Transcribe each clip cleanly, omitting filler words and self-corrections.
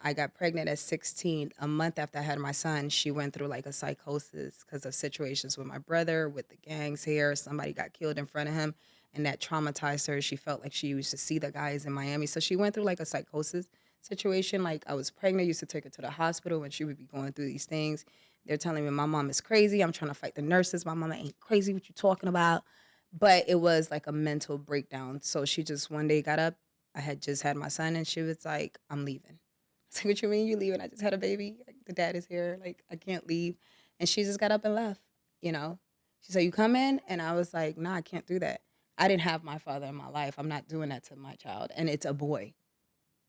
I got pregnant at 16. A month after I had my son, she went through like a psychosis because of situations with my brother, with the gangs here. Somebody got killed in front of him, and that traumatized her. She felt like she used to see the guys in Miami. So she went through like a psychosis situation. Like I was pregnant, used to take her to the hospital when she would be going through these things. They're telling me my mom is crazy. I'm trying to fight the nurses. My mama ain't crazy. What you talking about? But it was like a mental breakdown. So she just one day got up. I had just had my son, and she was like, I'm leaving. I said, what you mean you leaving? I just had a baby. Like, the dad is here. Like, I can't leave. And she just got up and left, you know? She said, you come in? And I was like, nah, I can't do that. I didn't have my father in my life. I'm not doing that to my child. And it's a boy,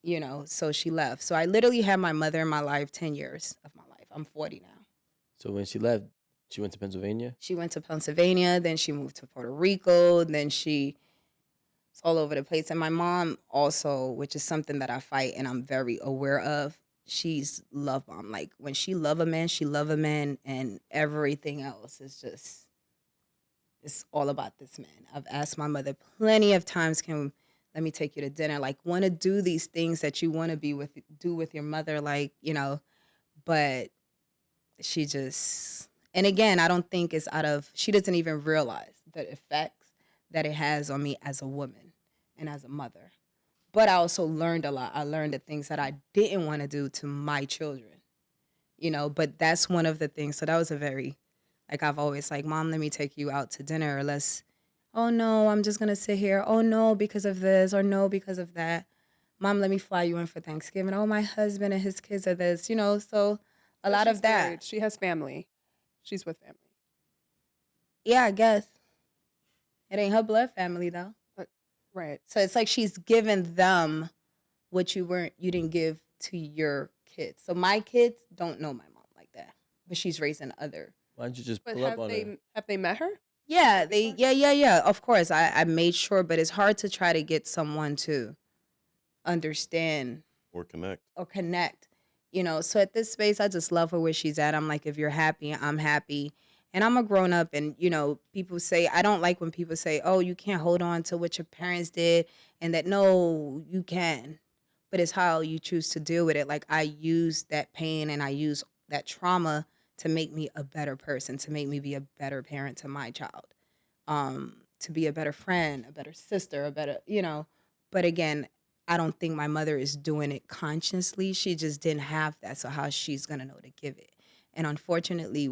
you know? So she left. So I literally had my mother in my life 10 years of my life. I'm 40 now. So when she left, she went to Pennsylvania? She went to Pennsylvania. Then she moved to Puerto Rico. Then she it's all over the place. And my mom also, which is something that I fight and I'm very aware of, she's love bomb. Like when she love a man, she love a man, and everything else is just it's all about this man. I've asked my mother plenty of times, can let me take you to dinner? Like want to do these things that you want to be with do with your mother, like, you know, but she just and again, I don't think it's out of she doesn't even realize the effects that it has on me as a woman and as a mother. But I also learned a lot. I learned the things that I didn't want to do to my children, you know, but that's one of the things. So that was a very, like, I've always like, Mom, let me take you out to dinner, or let's, oh no, I'm just going to sit here. Oh no, because of this, or no, because of that. Mom, let me fly you in for Thanksgiving. Oh, my husband and his kids are this, you know, so a So lot she's of that. married. She has family. She's with family. Yeah, I guess. It ain't her blood family though. Uh, right. So it's like she's given them what you didn't give to your kids. So my kids don't know my mom like that, but she's raising other. Why don't you just But pull up on her? have they met her Yeah, before? yeah. Of course, I made sure, but it's hard to try to get someone to understand Or connect. or connect. You know, so at this space, I just love her where she's at. I'm like, if you're happy, I'm happy. And I'm a grown up, and you know, people say I don't like when people say, "Oh, you can't hold on to what your parents did," and that no, you can, but it's how you choose to deal with it. Like I use that pain and I use that trauma to make me a better person, to make me be a better parent to my child, to be a better friend, a better sister, a better, you know. But again, I don't think my mother is doing it consciously. She just didn't have that. So how she's gonna know to give it? And unfortunately,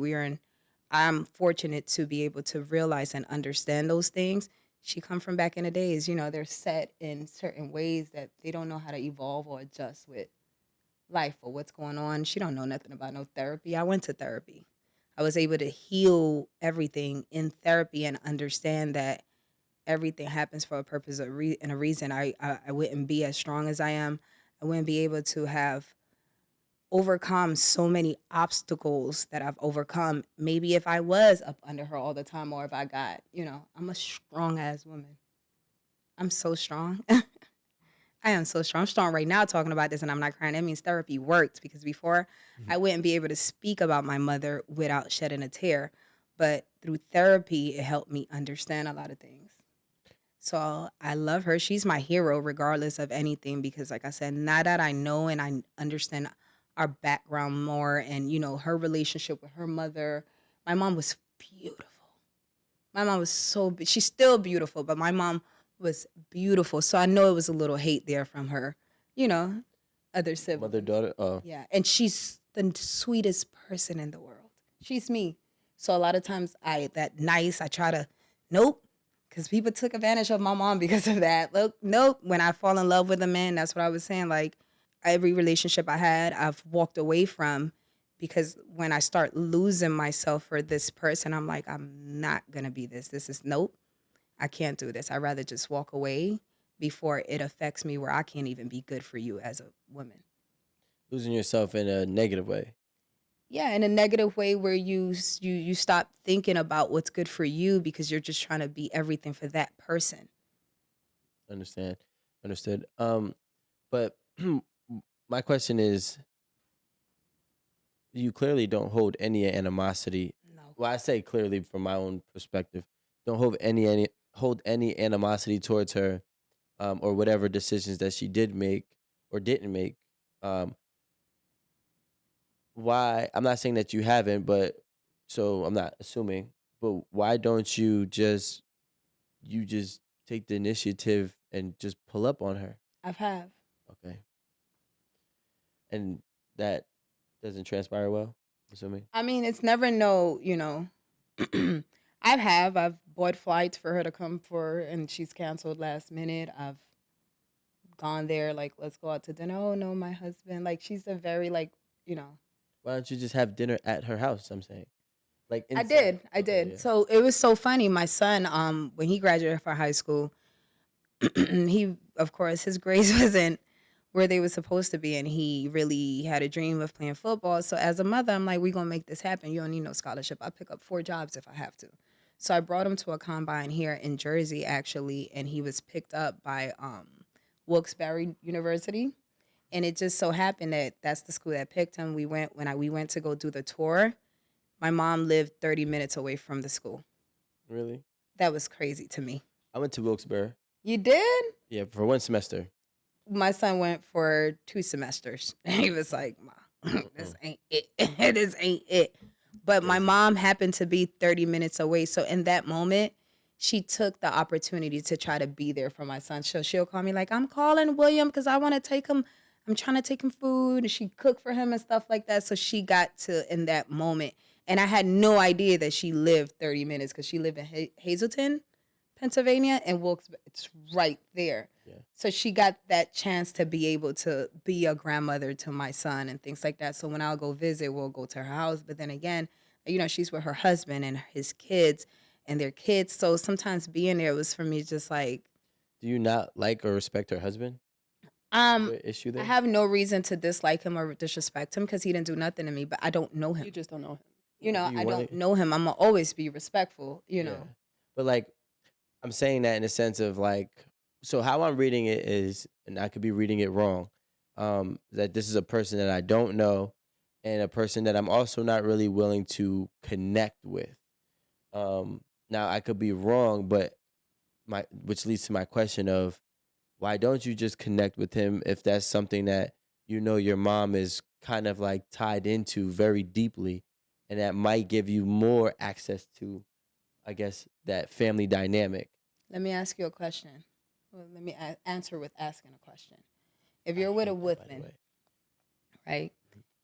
I'm fortunate to be able to realize and understand those things. She come from back in the days, you know, they're set in certain ways that they don't know how to evolve or adjust with life or what's going on. She don't know nothing about no therapy. I went to therapy. I was able to heal everything in therapy and understand that everything happens for a purpose and a reason. I wouldn't be as strong as I am. I wouldn't be able to have overcome so many obstacles that I've overcome. Maybe if I was up under her all the time, or if I got, you know, I'm a strong ass woman. I'm so strong. I am so strong. I'm strong right now talking about this and I'm not crying. That means therapy worked because before Mhm. I wouldn't be able to speak about my mother without shedding a tear. But through therapy, it helped me understand a lot of things. So I love her. She's my hero, regardless of anything, because, like I said, now that I know and I understand our background more and, you know, her relationship with her mother, my mom was beautiful. My mom was she's still beautiful, but my mom was beautiful. So I know it was a little hate there from her, you know, other Mother siblings. daughter. Oh, Yeah. And she's the sweetest person in the world. She's me. So a lot of times I try to, nope, because people took advantage of my mom because of that. Look, nope. When I fall in love with a man, that's what I was saying. Like every relationship I had, I've walked away from because when I start losing myself for this person, I'm like, I'm not gonna be this. This is nope. I can't do this. I'd rather just walk away before it affects me where I can't even be good for you as a woman. losing yourself in a negative way. Yeah, in a negative way where you stop thinking about what's good for you because you're just trying to be everything for that person. Understand? Understood. But my question is, you clearly don't hold any animosity. No. Well, I say clearly from my own perspective, don't hold any animosity towards her, or whatever decisions that she did make or didn't make. Um, why, I'm not saying that you haven't, but so I'm not assuming, but why don't you just take the initiative and just pull up on her? I've have. Okay. And that doesn't transpire well, assuming. I mean, it's never no, I've bought flights for her to come for, and she's canceled last minute. I've gone there like, let's go out to dinner. Oh no, my husband. Like she's a very like, you know. Why don't you just have dinner at her house? I'm saying, like I inside. did. I Okay, did. yeah. So it was so funny. My son, when he graduated from high school, he, of course, his grades wasn't where they were supposed to be, and he really had a dream of playing football. So as a mother, I'm like, we're gonna make this happen. You don't need no scholarship. I'll pick up 4 jobs if I have to. So I brought him to a combine here in Jersey, actually, and he was picked up by Wilkes-Barre University. And it just so happened that that's the school that picked him. We went to go do the tour. My mom lived 30 minutes away from the school. Really? That was crazy to me. I went to Wilkes-Barre. You did? Yeah, for 1 semester. My son went for 2 semesters. He was like, "Ma, this ain't it. This ain't it." But my Crazy. mom happened to be 30 minutes away. So in that moment, she took the opportunity to try to be there for my son. So she'll call me like, I'm calling William because I want to take him. I'm trying to take him food. And she cooked for him and stuff like that. So she got to in that moment. And I had no idea that she lived 30 minutes because she lived in Hazleton, Pennsylvania, and Wilkes. It's right there. Yeah. So she got that chance to be able to be a grandmother to my son and things like that. So when I'll go visit, we'll go to her house. But then again, she's with her husband and his kids and their kids. So sometimes being there was for me just like, Do you not like or respect her husband? Is um, there an issue I there? have no reason to dislike him or disrespect him because he didn't do nothing to me, but I don't know him. You just don't know him. You know, Do you I want don't it? know him. I'm gonna always be respectful, Yeah. But like, I'm saying that in a sense of like, so how I'm reading it is, and I could be reading it wrong, that this is a person that I don't know, and a person that I'm also not really willing to connect with. Now I could be wrong, but which leads to my question of why don't you just connect with him if that's something that your mom is kind of like tied into very deeply, and that might give you more access to, I guess, that family dynamic. Let me ask you a question. Well, let me answer with asking a question. If I you're with a hate that, by the woman, way. right,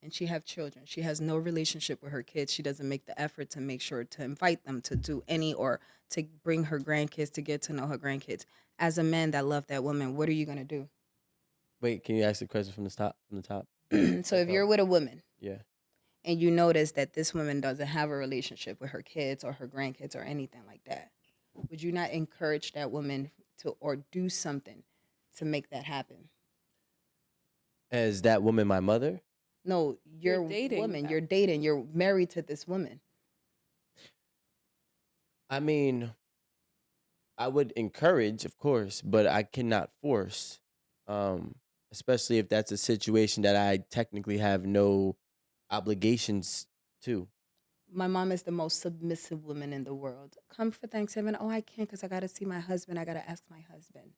and she have children, she has no relationship with her kids, she doesn't make the effort to make sure to invite them to do any or to bring her grandkids to get to know her grandkids. As a man that love that woman, what are you gonna do? Wait, can you ask the question from the top? From the top? So if you're with a woman Yeah. and you notice that this woman doesn't have a relationship with her kids or her grandkids or anything like that, would you not encourage that woman to or do something to make that happen? Is that woman my mother? No, You're you're dating woman, them. you're dating, you're married to this woman. I mean, I would encourage, of course, but I cannot force. Um, Especially if that's a situation that I technically have no obligations to. My mom is the most submissive woman in the world. Come for Thanksgiving. Oh, I can't because I got to see my husband. I got to ask my husband.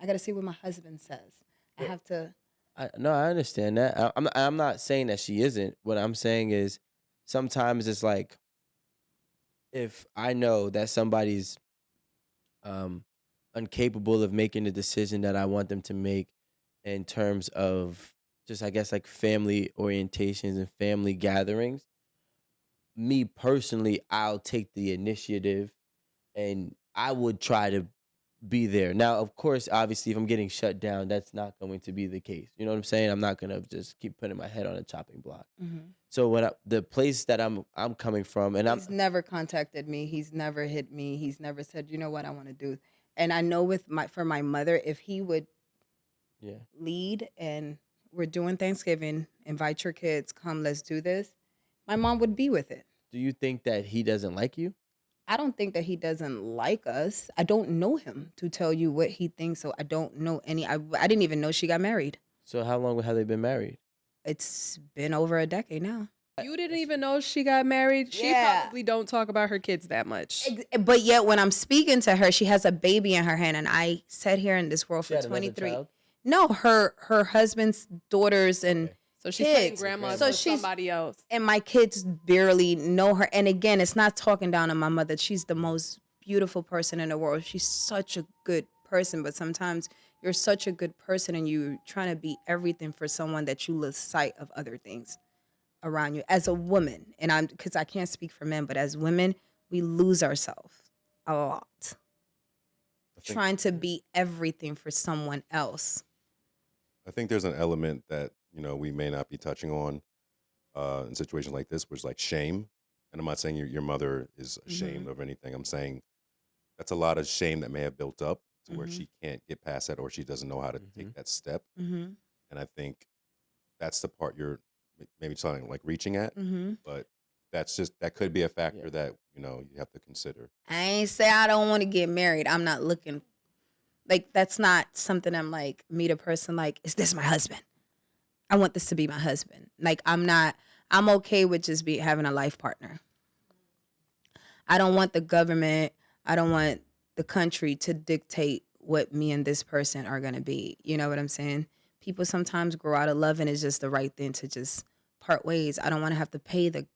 I got to see what my husband says. I Well, have to. No, I understand that. I'm not saying that she isn't. What I'm saying is sometimes it's like if I know that somebody's um incapable of making the decision that I want them to make in terms of just, I guess, like family orientations and family gatherings, me personally, I'll take the initiative and I would try to be there. Now, of course, obviously, if I'm getting shut down, that's not going to be the case. You know what I'm saying? I'm not gonna just keep putting my head on a chopping block. Mhm. So the place that I'm coming from, and He's never contacted me. He's never hit me. He's never said, you know what I want to do. And I know for my mother, if he would yeah, lead and we're doing Thanksgiving, invite your kids, come, let's do this, my mom would be with it. do you think that he doesn't like you? I don't think that he doesn't like us. I don't know him to tell you what he thinks. So I don't know I didn't even know she got married. So how long have they been married? It's been over a decade now. You didn't even know she got married. She Yeah. probably don't talk about her kids that much. But yet when I'm speaking to her, she has a baby in her hand. And I sat here in this world She for had another 23. child? No, her husband's daughters and Okay. So she's playing kids. grandma So for she's somebody else. and my kids barely know her. And again, it's not talking down on my mother. She's the most beautiful person in the world. She's such a good person, but sometimes you're such a good person and you're trying to be everything for someone that you lose sight of other things around you as a woman. And I'm because I can't speak for men, but as women, we lose ourselves a lot I think trying to be everything for someone else. I think there's an element that we may not be touching on in situations like this, which is like shame. And I'm not saying your mother is ashamed Mhm. of anything. I'm saying that's a lot of shame that may have built up to where Mhm. she can't get past that, or she doesn't know how to Hmm. take that step. Mhm. And I think that's the part you're maybe something like reaching at, Mhm. but that could be a factor Yeah. that you have to consider. I ain't say I don't want to get married. I'm not looking like that's not something I'm like meet a person like, is this my husband? I want this to be my husband. Like I'm okay with just having a life partner. I don't want the government, I don't want the country to dictate what me and this person are gonna be. You know what I'm saying? People sometimes grow out of love and it's just the right thing to just part ways. I don't want to have to pay the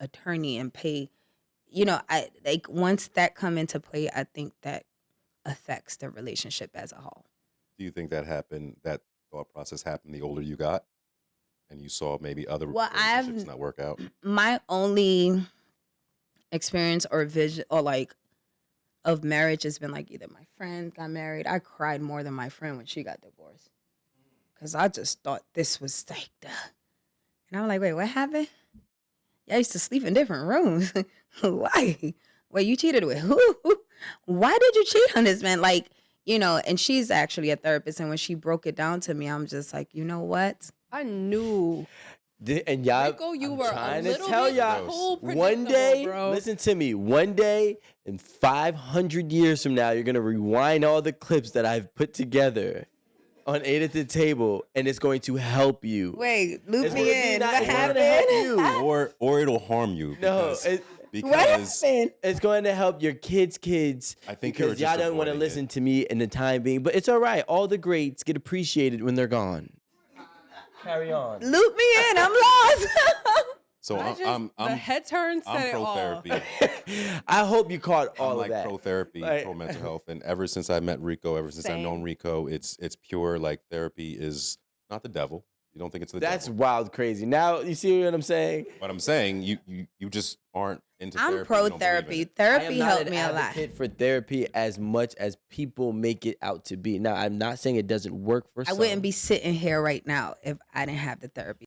attorney and pay, I like once that come into play, I think that affects the relationship as a whole. Do you think that thought process happened the older you got and you saw maybe other Well, relationships not work out? my only experience or vision or like of marriage has been like either my friend got married. I cried more than my friend when she got divorced because I just thought this was like the. And I'm like, wait, what happened? Yeah, I used to sleep in different rooms. Why? Wait, you cheated with who? Why did you cheat on this man? Like, and she's actually a therapist. And when she broke it down to me, I'm just like, you know what? I knew. And y'all, Rico, you I'm were a trying to little tell bit y'all, too one predictable, day, bro. listen to me, one day in 500 years from now, you're going to rewind all the clips that I've put together on Eight at the Table, and it's going to help you. Wait, loop It's me gonna be in. not- What it's gonna help happened? you. Or it'll harm you No, because it, What because happened? it's going to help your kids. I think you were because y'all just don't want to avoiding listen it. to me in the time being. But it's all right. All the greats get appreciated when they're gone. Carry on. Loop me in. I'm lost. So The head turn I'm said it pro all. therapy. I hope you caught all I'm of like that. pro therapy, Like- pro mental health, and ever since I met Rico, ever since I've known Same. Rico, it's pure like therapy is not the devil. You don't think it's the That's devil. wild crazy. Now you see what I'm saying? But I'm saying you just aren't into I'm therapy. pro you don't believe in therapy. it. I am Therapy not helped an me a lot. advocate for therapy as much as people make it out to be. Now, I'm not saying it doesn't work for I some. wouldn't be sitting here right now if I didn't have the therapy.